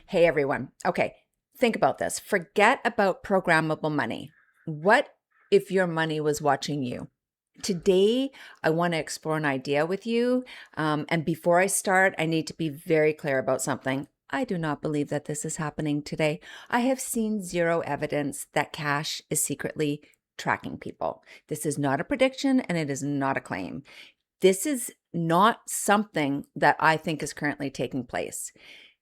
Hey everyone. Okay, think about this. Forget about programmable money. What if your money was watching you? Today, I want to explore an idea with you. And before I start, I need to be very clear about something. I do not believe that this is happening today. I have seen zero evidence that cash is secretly tracking people. This is not a prediction and it is not a claim. This is not something that I think is currently taking place.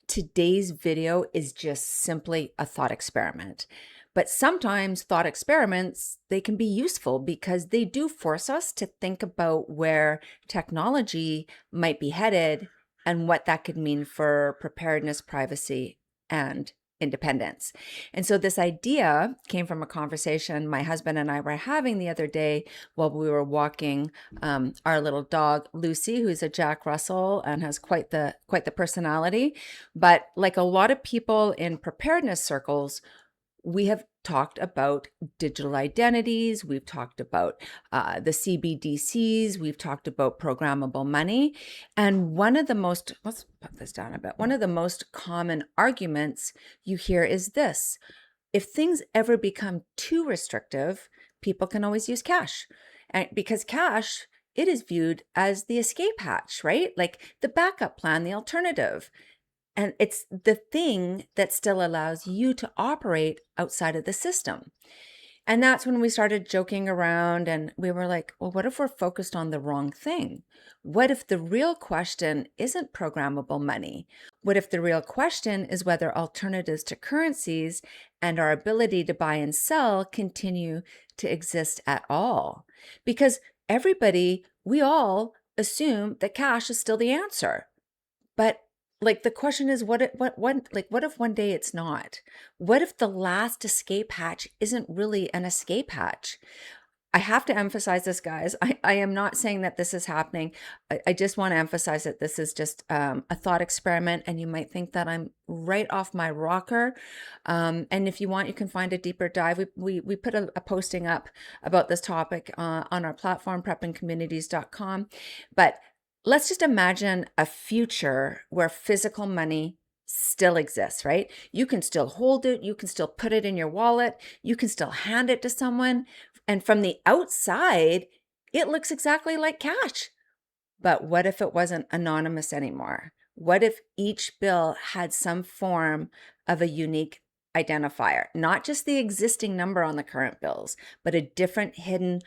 Today's video is just simply a thought experiment. But sometimes thought experiments, they can be useful because they do force us to think about where technology might be headed and what that could mean for preparedness, privacy, and independence. And so this idea came from a conversation my husband and I were having the other day while we were walking our little dog Lucy, who's a Jack Russell and has quite the personality. But like a lot of people in preparedness circles, we have talked about digital identities, we've talked about the CBDCs, we've talked about programmable money. And one of the most, let's put this down a bit, one of the most common arguments you hear is this: if things ever become too restrictive, people can always use cash. And because cash, it is viewed as the escape hatch, right? Like the backup plan, the alternative. And it's the thing that still allows you to operate outside of the system. And that's when we started joking around and we were like, well, what if we're focused on the wrong thing? What if the real question isn't programmable money? What if the real question is whether alternatives to currencies and our ability to buy and sell continue to exist at all? Because we all assume that cash is still the answer. But like the question is, what if one day it's not? What if the last escape hatch isn't really an escape hatch? I have to emphasize this, guys. I am not saying that this is happening. I just want to emphasize that this is just a thought experiment, and you might think that I'm right off my rocker. And if you want, you can find a deeper dive. We put a posting up about this topic on our platform, preppingcommunities.com. But let's just imagine a future where physical money still exists, right? You can still hold it. You can still put it in your wallet. You can still hand it to someone. And from the outside, it looks exactly like cash. But what if it wasn't anonymous anymore? What if each bill had some form of a unique identifier, not just the existing number on the current bills, but a different hidden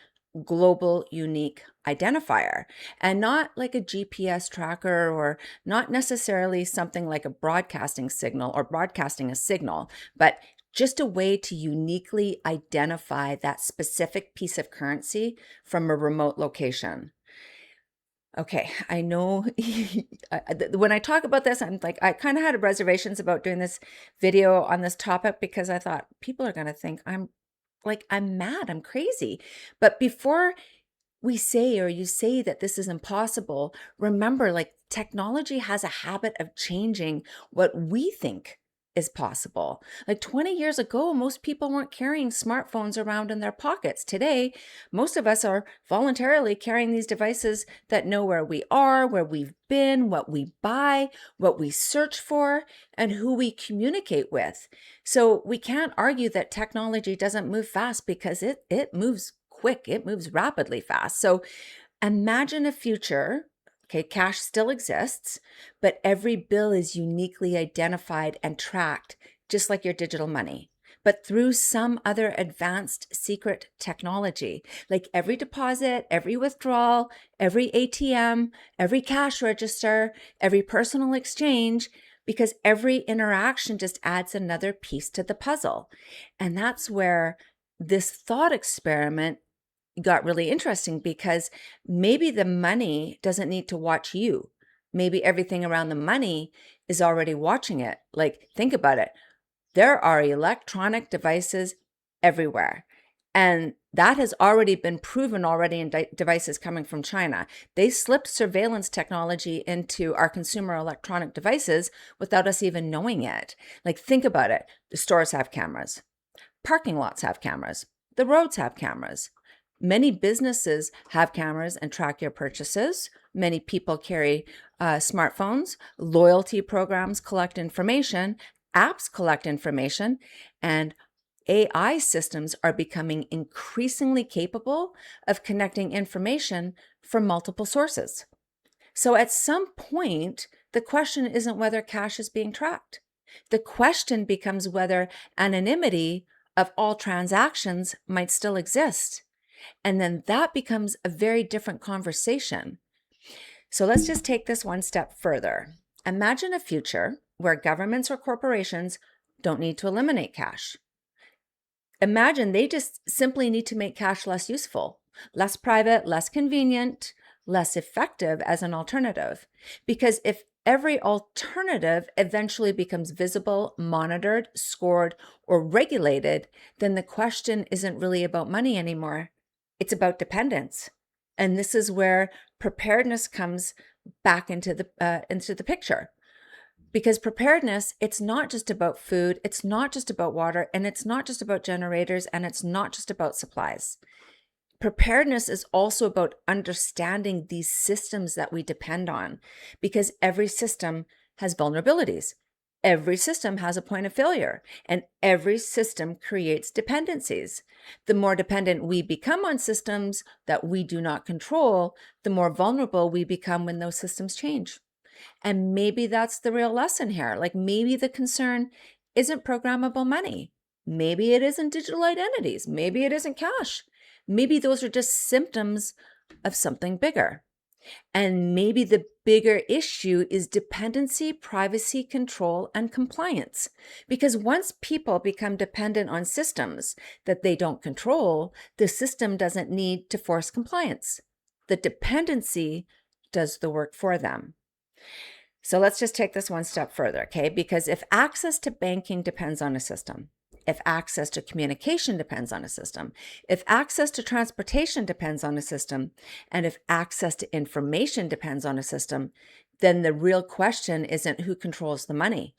global unique identifier, and not like a GPS tracker or not necessarily something like a broadcasting signal or broadcasting a signal, but just a way to uniquely identify that specific piece of currency from a remote location. Okay, I know when I talk about this, I'm like, I kind of had reservations about doing this video on this topic because I thought people are going to think I'm mad, I'm crazy. But before we say or you say that this is impossible, remember, like, technology has a habit of changing what we think is possible. Like 20 years ago, most people weren't carrying smartphones around in their pockets. Today, most of us are voluntarily carrying these devices that know where we are, where we've been, what we buy, what we search for, and who we communicate with. So we can't argue that technology doesn't move fast because it moves quick, it moves rapidly fast. So imagine a future. Okay, cash still exists, but every bill is uniquely identified and tracked, just like your digital money, but through some other advanced secret technology. Like every deposit, every withdrawal, every ATM, every cash register, every personal exchange, because every interaction just adds another piece to the puzzle. And that's where this thought experiment got really interesting, because maybe the money doesn't need to watch you. Maybe everything around the money is already watching it. Like, think about it. There are electronic devices everywhere. And that has already been proven already in devices coming from China. They slipped surveillance technology into our consumer electronic devices without us even knowing it. Like, think about it. The stores have cameras. Parking lots have cameras. The roads have cameras. Many businesses have cameras and track your purchases. Many people carry smartphones. Loyalty programs collect information. apps collect information, and AI systems are becoming increasingly capable of connecting information from multiple sources. So at some point, the question isn't whether cash is being tracked. The question becomes whether anonymity of all transactions might still exist. And then that becomes a very different conversation. So let's just take this one step further. Imagine a future where governments or corporations don't need to eliminate cash. Imagine they just simply need to make cash less useful, less private, less convenient, less effective as an alternative. Because if every alternative eventually becomes visible, monitored, scored, or regulated, then the question isn't really about money anymore. It's about dependence. And this is where preparedness comes back into the picture. Because preparedness, it's not just about food, it's not just about water, and it's not just about generators, and it's not just about supplies. Preparedness is also about understanding these systems that we depend on, because every system has vulnerabilities. Every system has a point of failure, and every system creates dependencies. The more dependent we become on systems that we do not control, the more vulnerable we become when those systems change. And maybe that's the real lesson here. Like maybe the concern isn't programmable money. Maybe it isn't digital identities. Maybe it isn't cash. Maybe those are just symptoms of something bigger. And maybe the bigger issue is dependency, privacy, control, and compliance. Because once people become dependent on systems that they don't control, the system doesn't need to force compliance. The dependency does the work for them. So let's just take this one step further, okay? Because if access to banking depends on a system, if access to communication depends on a system, if access to transportation depends on a system, and if access to information depends on a system, then the real question isn't who controls the money.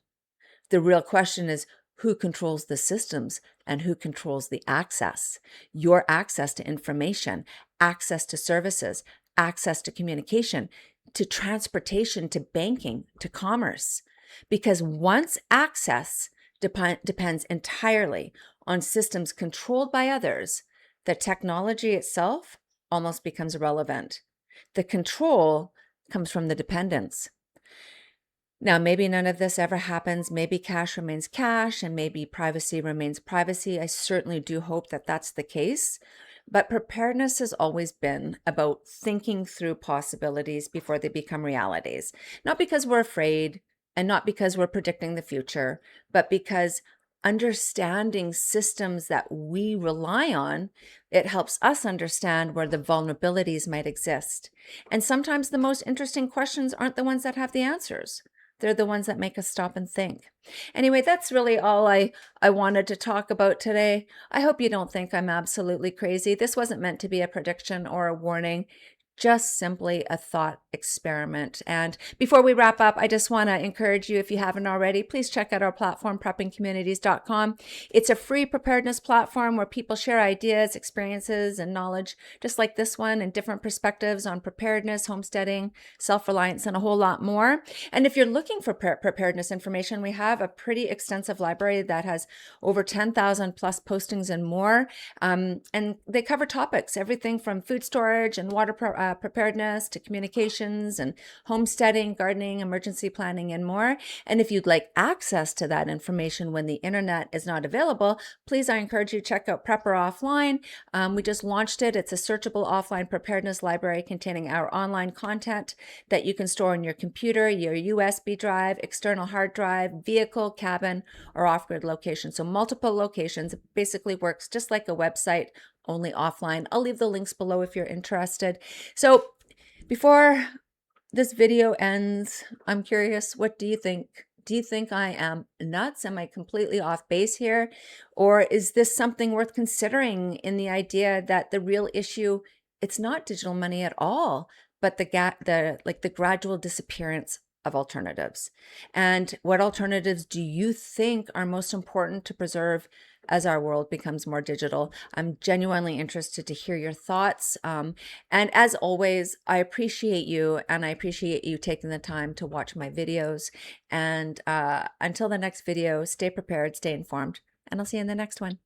The real question is who controls the systems and who controls the access. Your access to information, access to services, access to communication, to transportation, to banking, to commerce. Because once access depends entirely on systems controlled by others, the technology itself almost becomes irrelevant. The control comes from the dependence. Now, maybe none of this ever happens. Maybe cash remains cash and maybe privacy remains privacy. I certainly do hope that that's the case. But preparedness has always been about thinking through possibilities before they become realities. Not because we're afraid and not because we're predicting the future, but because understanding systems that we rely on, it helps us understand where the vulnerabilities might exist. And sometimes the most interesting questions aren't the ones that have the answers. They're the ones that make us stop and think. Anyway, that's really all I wanted to talk about today. I hope you don't think I'm absolutely crazy. This wasn't meant to be a prediction or a warning, just simply a thought experiment. And before we wrap up, I just want to encourage you, if you haven't already, please check out our platform, preppingcommunities.com. It's a free preparedness platform where people share ideas, experiences, and knowledge, just like this one, and different perspectives on preparedness, homesteading, self-reliance, and a whole lot more. And if you're looking for preparedness information, we have a pretty extensive library that has over 10,000 plus postings and more. And they cover topics, everything from food storage and water preparedness to communications and homesteading, gardening, emergency planning, and more. And if you'd like access to that information when the internet is not available, please, I encourage you to check out Prepper Offline. We just launched it. It's a searchable offline preparedness library containing our online content that you can store on your computer, your USB drive, external hard drive, vehicle, cabin, or off-grid location. So multiple locations. It basically works just like a website, only offline. I'll leave the links below if you're interested. So before this video ends, I'm curious, what do you think? Do you think I am nuts? Am I completely off base here? Or is this something worth considering in the idea that the real issue, it's not digital money at all, but the gradual disappearance of alternatives? And what alternatives do you think are most important to preserve as our world becomes more digital? I'm genuinely interested to hear your thoughts. And as always, I appreciate you, and I appreciate you taking the time to watch my videos. And until the next video, stay prepared, stay informed, and I'll see you in the next one.